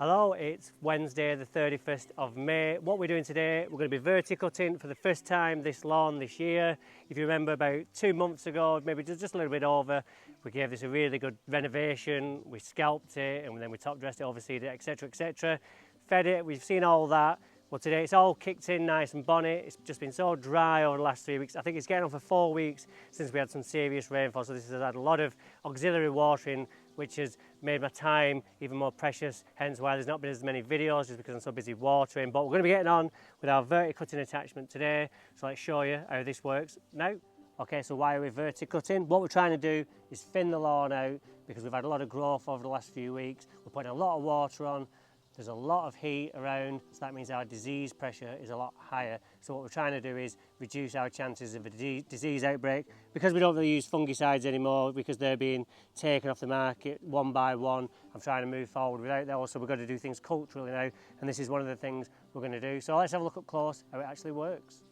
Hello, it's Wednesday the 31st of May. What we're doing today, we're going to be verticutting for the first time this lawn this year. If you remember about 2 months ago, maybe just a little bit over, we gave this a really good renovation, we scalped it and then we top dressed it, overseed it, etc, etc. Fed it, we've seen all that. Well, today it's all kicked in nice and bonnet. It's just been so dry over the last 3 weeks. I think it's getting on for 4 weeks since we had some serious rainfall, so this has had a lot of auxiliary watering, which has made my time even more precious, hence why there's not been as many videos, just because I'm so busy watering. But we're going to be getting on with our verticutting attachment today, so let's show you how this works now. Okay, so why are we verticutting? What we're trying to do is thin the lawn out, because we've had a lot of growth over the last few weeks. We're putting a lot of water on. There's a lot of heat around, so that means our disease pressure is a lot higher. So what we're trying to do is reduce our chances of a disease outbreak. Because we don't really use fungicides anymore, because they're being taken off the market one by one, I'm trying to move forward without those. So we've got to do things culturally now, and this is one of the things we're going to do. So let's have a look up close how it actually works.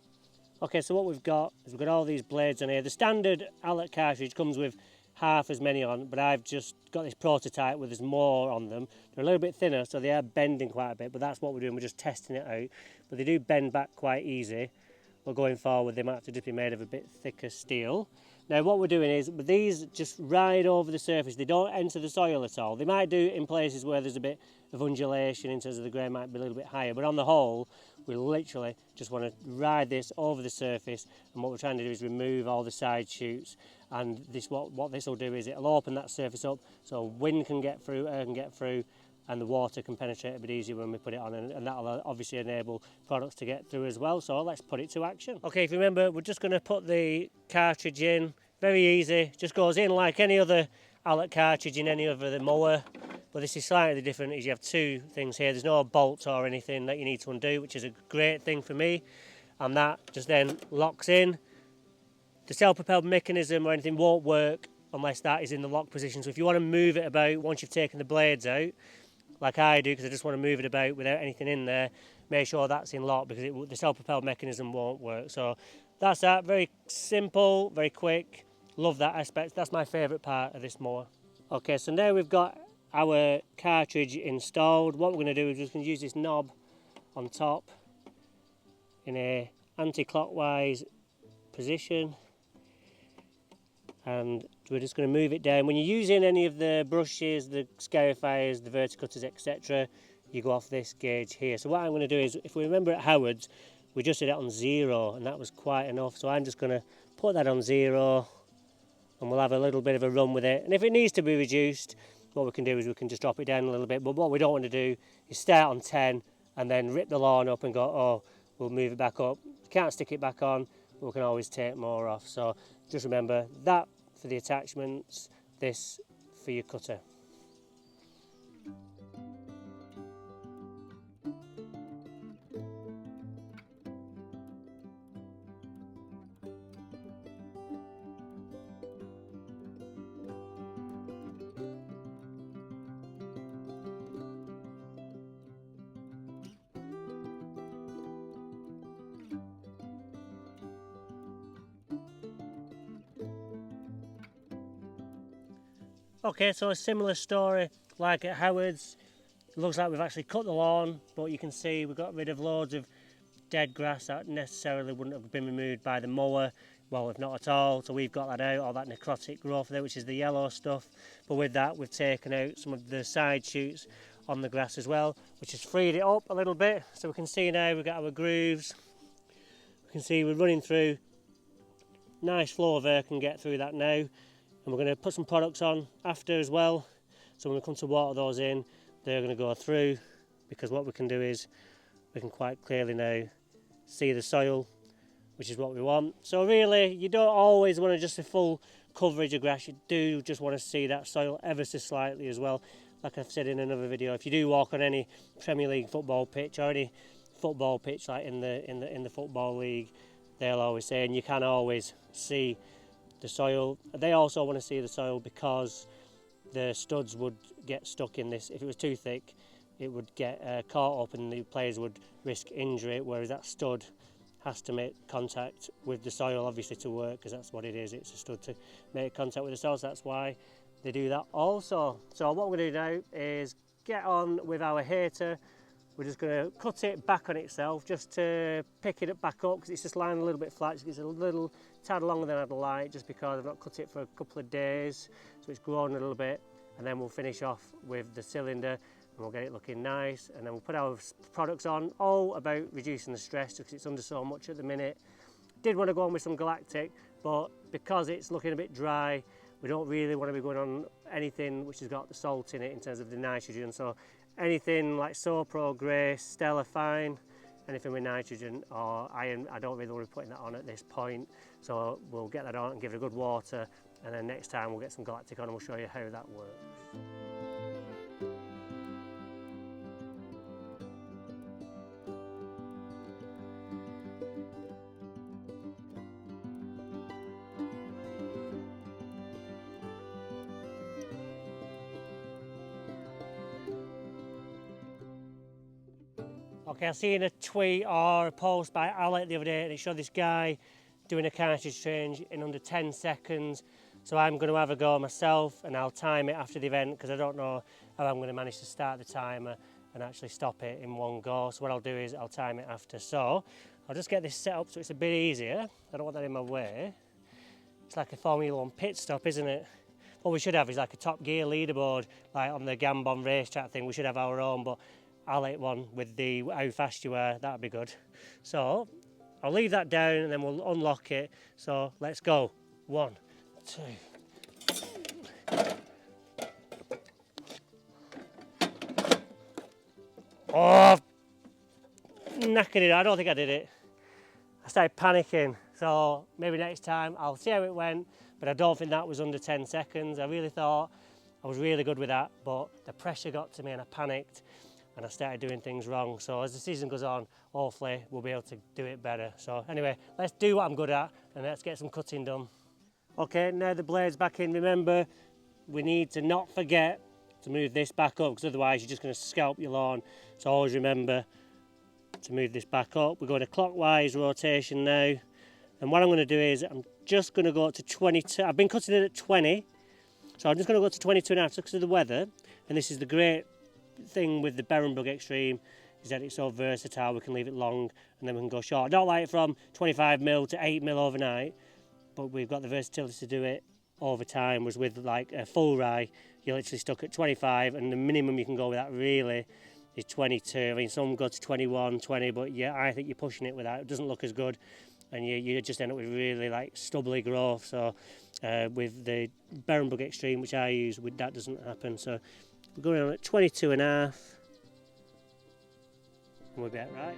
Okay, so what we've got is we've got all these blades on here. The standard Alec cartridge comes with half as many on, but I've just got this prototype where there's more on them. They're a little bit thinner, so they are bending quite a bit, but that's what we're doing, we're just testing it out. But they do bend back quite easy. Well, going forward, they might have to just be made of a bit thicker steel. Now what we're doing is, with these just ride over the surface, they don't enter the soil at all. They might do in places where there's a bit of undulation in terms of the grain might be a little bit higher, but on the whole, we literally just want to ride this over the surface, and what we're trying to do is remove all the side shoots. And this, what this will do is it'll open that surface up so wind can get through, air can get through, and the water can penetrate a bit easier when we put it on, and that'll obviously enable products to get through as well. So let's put it to action. Okay, if you remember, we're just going to put the cartridge in. Very easy, just goes in like any other Alec cartridge in any other mower, but this is slightly different. Is you have two things here. There's no bolt or anything that you need to undo, which is a great thing for me, and that just then locks in. The self-propelled mechanism or anything won't work unless that is in the lock position. So if you want to move it about once you've taken the blades out, like I do, because I just want to move it about without anything in there, make sure that's in lock, because the self-propelled mechanism won't work. So that's that, very simple, very quick. Love that aspect. That's my favourite part of this mower. Okay, so now we've got our cartridge installed. What we're going to do is we're going to use this knob on top in a anti-clockwise position, and we're just going to move it down. When you're using any of the brushes, the scarifiers, the verticutters, etc., you go off this gauge here. So what I'm going to do is, if we remember at Howard's, we just did it on 0, and that was quite enough. So I'm just going to put that on 0, and we'll have a little bit of a run with it. And if it needs to be reduced, what we can do is we can just drop it down a little bit. But what we don't want to do is start on 10 and then rip the lawn up and go, oh, we'll move it back up. You can't stick it back on, but we can always take more off. So just remember that for the attachments, this for your cutter. Okay, so a similar story like at Howard's. It looks like we've actually cut the lawn, but you can see we've got rid of loads of dead grass that necessarily wouldn't have been removed by the mower. Well, if not at all, so we've got that out, all that necrotic growth there, which is the yellow stuff. But with that, we've taken out some of the side shoots on the grass as well, which has freed it up a little bit. So we can see now we've got our grooves. We can see we're running through. Nice flow of air can get through that now. And we're going to put some products on after as well, so when we come to water those in, they're going to go through, because what we can do is we can quite clearly now see the soil, which is what we want. So really, you don't always want to just a full coverage of grass, you do just want to see that soil ever so slightly as well. Like I've said in another video, if you do walk on any Premier League football pitch or any football pitch like in the football league, they'll always say, and you can always see the soil. They also want to see the soil because the studs would get stuck in this. If it was too thick, it would get caught up and the players would risk injury, whereas that stud has to make contact with the soil, obviously, to work, because that's what it is. It's a stud to make contact with the soil, so that's why they do that also. So what we're going to do now is get on with our hater. We're just going to cut it back on itself just to pick it back up, because it's just lying a little bit flat. It's a little tad longer than I'd like, just because I've not cut it for a couple of days, so it's grown a little bit. And then we'll finish off with the cylinder and we'll get it looking nice, and then we'll put our products on, all about reducing the stress because it's under so much at the minute. Did want to go on with some Galactic, but because it's looking a bit dry, we don't really want to be going on anything which has got the salt in it in terms of the nitrogen. So anything like Sopro, Grace, Stella, fine. Anything with nitrogen or iron, I don't really want to be putting that on at this point. So we'll get that on and give it a good water, and then next time we'll get some Galactic on and we'll show you how that works. Okay, I seen a tweet or a post by Alec the other day, and it showed this guy doing a cartridge change in under 10 seconds. So I'm going to have a go myself, and I'll time it after the event, because I don't know how I'm going to manage to start the timer and actually stop it in one go. So what I'll do is I'll time it after. So I'll just get this set up so it's a bit easier. I don't want that in my way. It's like a Formula 1 pit stop, isn't it? What we should have is like a Top Gear leaderboard, like on the Gambon racetrack thing. We should have our own, but I'll hit one with the how fast you are, that'd be good. So I'll leave that down and then we'll unlock it. So let's go. 1, 2. Oh, I've knackered it. I don't think I did it. I started panicking. So maybe next time I'll see how it went, but I don't think that was under 10 seconds. I really thought I was really good with that, but the pressure got to me and I panicked. And I started doing things wrong. So as the season goes on, hopefully we'll be able to do it better. So anyway, let's do what I'm good at and let's get some cutting done. Okay, now the blade's back in. Remember, we need to not forget to move this back up, because otherwise you're just going to scalp your lawn. So always remember to move this back up. We're going a clockwise rotation now. And what I'm going to do is I'm just going to go up to 22. I've been cutting it at 20. So I'm just going to go to 22.5 because of the weather. And this is the great thing with the Berenberg Extreme, is that it's so versatile. We can leave it long and then we can go short. I don't like it from 25mm to 8mm overnight, but we've got the versatility to do it over time. Whereas with like a full rye, you're literally stuck at 25, and the minimum you can go with that really is 22. I mean, some go to 21, 20, but yeah, I think you're pushing it with that. It doesn't look as good, and you just end up with really like stubbly growth. So with the Berenberg Extreme, which I use, that doesn't happen. So we're going on at 22.5, and we'll get right.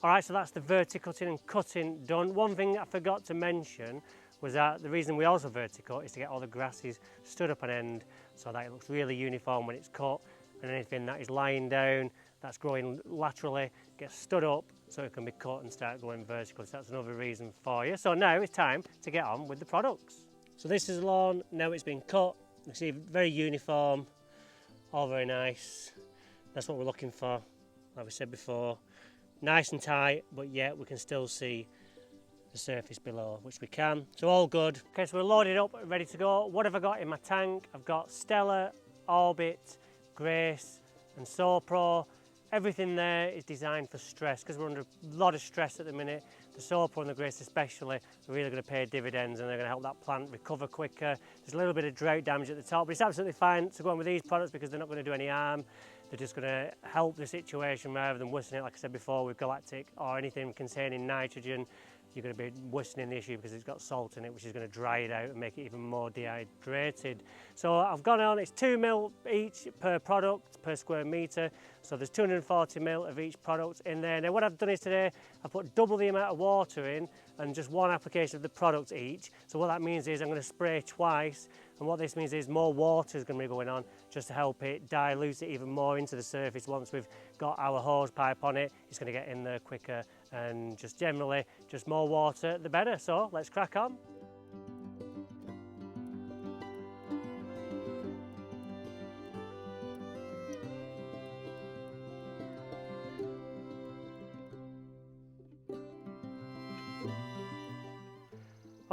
Alright, so that's the verticutting and cutting done. One thing I forgot to mention was that the reason we also verticut is to get all the grasses stood up on end so that it looks really uniform when it's cut, and anything that is lying down, that's growing laterally, gets stood up so it can be cut and start going vertical. So that's another reason for you. So now it's time to get on with the products. So this is the lawn, now it's been cut. You see, very uniform, all very nice. That's what we're looking for, like we said before. Nice and tight, but yet we can still see the surface below, which we can. So all good. Okay, so we're loaded up, ready to go. What have I got in my tank? I've got Stella, Orbit, Grace and Sopro. Everything there is designed for stress, because we're under a lot of stress at the minute. The Sopro and the Grace especially are really going to pay dividends, and they're going to help that plant recover quicker. There's a little bit of drought damage at the top, but it's absolutely fine to go on with these products because they're not going to do any harm. They're just going to help the situation rather than worsen it, like I said before, with Galactic or anything containing nitrogen. You're going to be worsening the issue because it's got salt in it, which is going to dry it out and make it even more dehydrated. So I've gone on, it's 2mm each per product, per square metre. So there's 240ml of each product in there. Now what I've done is today, I've put double the amount of water in and just one application of the product each. So what that means is I'm going to spray twice. And what this means is more water is going to be going on just to help it dilute it even more into the surface. Once we've got our hose pipe on it, it's going to get in there quicker, and just generally, just more water the better. So let's crack on.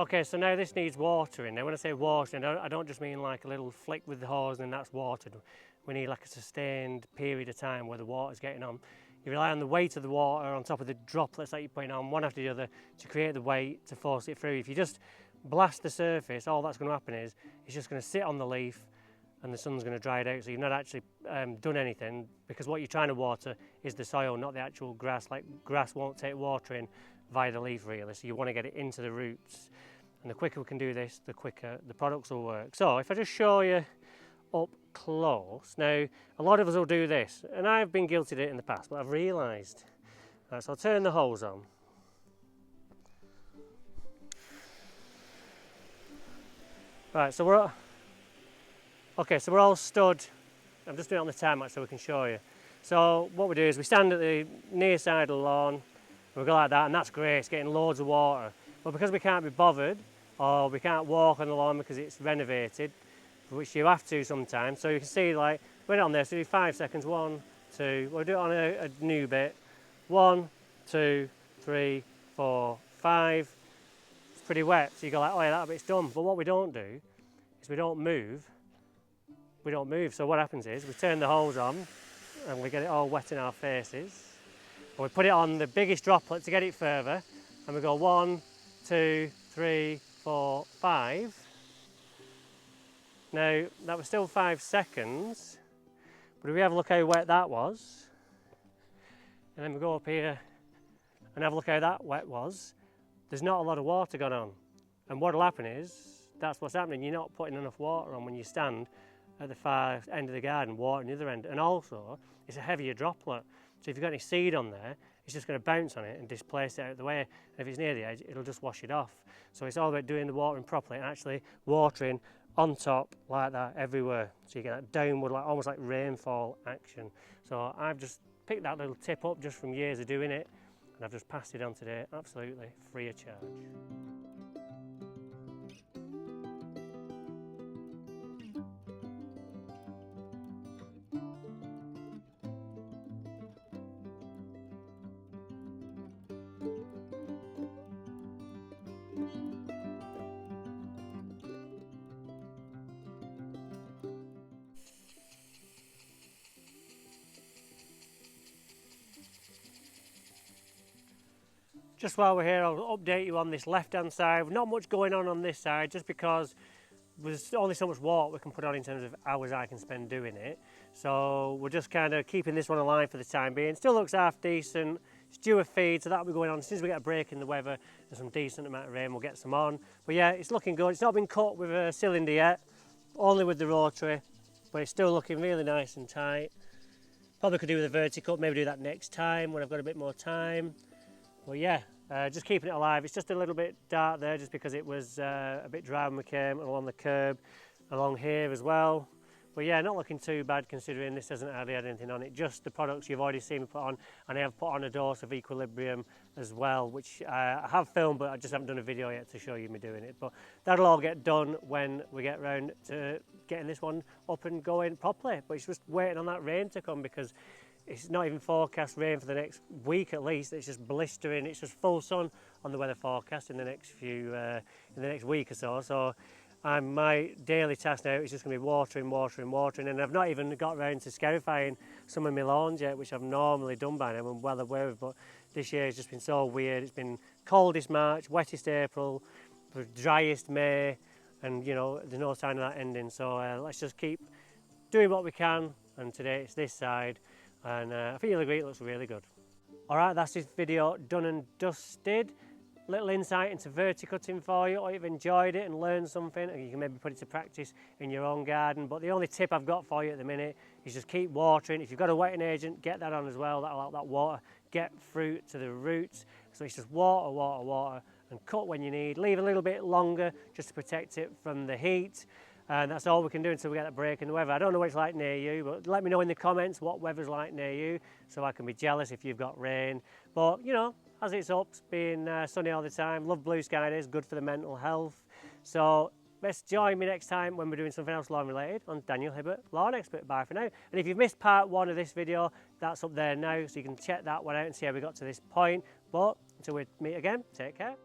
Okay, so now this needs watering. Now when I say watering, I don't just mean like a little flick with the hose and that's watered. We need like a sustained period of time where the water's getting on. You rely on the weight of the water on top of the droplets that you're putting on one after the other to create the weight to force it through. If you just blast the surface, all that's going to happen is it's just going to sit on the leaf and the sun's going to dry it out, so you've not actually done anything, because what you're trying to water is the soil, not the actual grass. Like grass won't take watering via the leaf really, so you want to get it into the roots. And the quicker we can do this, the quicker the products will work. So if I just show you up close, now a lot of us will do this, and I've been guilty of it in the past, but I've realised. Right, so I'll turn the hose on. Right, so we're all stood. I'm just doing it on the time match so we can show you. So what we do is we stand at the near side of the lawn, and we go like that, and that's great, it's getting loads of water. But because we can't be bothered, or we can't walk on the lawn because it's renovated, which you have to sometimes, so you can see, like, put it on there, so do 5 seconds, 1, 2, we'll do it on a new bit, 1, 2, 3, 4, 5, it's pretty wet, so you go like, oh yeah, that bit's done. But what we don't do is we don't move, so what happens is we turn the hose on and we get it all wet in our faces, and we put it on the biggest droplet to get it further, and we go 1, 2, 3, 4, 5. Now that was still 5 seconds, but if we have a look how wet that was, and then we go up here and have a look how that wet was, there's not a lot of water going on. And what will happen is, that's what's happening, you're not putting enough water on when you stand at the far end of the garden, water on the other end. And also, it's a heavier droplet, so if you've got any seed on there, it's just going to bounce on it and displace it out of the way. And if it's near the edge, it'll just wash it off. So it's all about doing the watering properly and actually watering on top like that everywhere. So you get that downward, like almost like rainfall action. So I've just picked that little tip up just from years of doing it, and I've just passed it on today, absolutely free of charge. Just while we're here, I'll update you on this left-hand side. Not much going on this side, just because there's only so much water we can put on in terms of hours I can spend doing it. So we're just kind of keeping this one alive for the time being. Still looks half decent. It's due a feed, so that'll be going on. As soon as we get a break in the weather and some decent amount of rain, we'll get some on. But yeah, it's looking good. It's not been cut with a cylinder yet, only with the rotary, but it's still looking really nice and tight. Probably could do with a verticut, maybe do that next time when I've got a bit more time. Well, yeah, just keeping it alive. It's just a little bit dark there just because it was a bit dry when we came, along the curb, along here as well. But yeah, not looking too bad considering this hasn't hardly had anything on it, just the products you've already seen me put on, and I have put on a dose of Equilibrium as well, which I have filmed, but I just haven't done a video yet to show you me doing it. But that'll all get done when we get round to getting this one up and going properly. But it's just waiting on that rain to come, because it's not even forecast rain for the next week at least. It's just blistering. It's just full sun on the weather forecast in the next week or so. So my daily task now is just going to be watering, and I've not even got around to scarifying some of my lawns yet, which I've normally done by now. I'm well aware of, but this year has just been so weird. It's been coldest March, wettest April, driest May, and you know there's no sign of that ending. So let's just keep doing what we can. And today it's this side. And I think you'll agree it looks really good. Alright, that's this video done and dusted. Little insight into verticutting for you. Or you've enjoyed it and learned something, and you can maybe put it to practice in your own garden. But the only tip I've got for you at the minute is just keep watering. If you've got a wetting agent, get that on as well. That'll help that water get through to the roots. So it's just water, and cut when you need. Leave a little bit longer just to protect it from the heat. And that's all we can do until we get that break in the weather. I don't know what it's like near you, but let me know in the comments what weather's like near you, so I can be jealous if you've got rain. But you know, as it's up, it's been sunny all the time. Love blue sky days, good for the mental health. So let's join me next time when we're doing something else lawn related on Daniel Hibbert, Lawn Expert. Bye for now. And if you've missed part 1 of this video, that's up there now, so you can check that one out and see how we got to this point. But until we meet again, take care.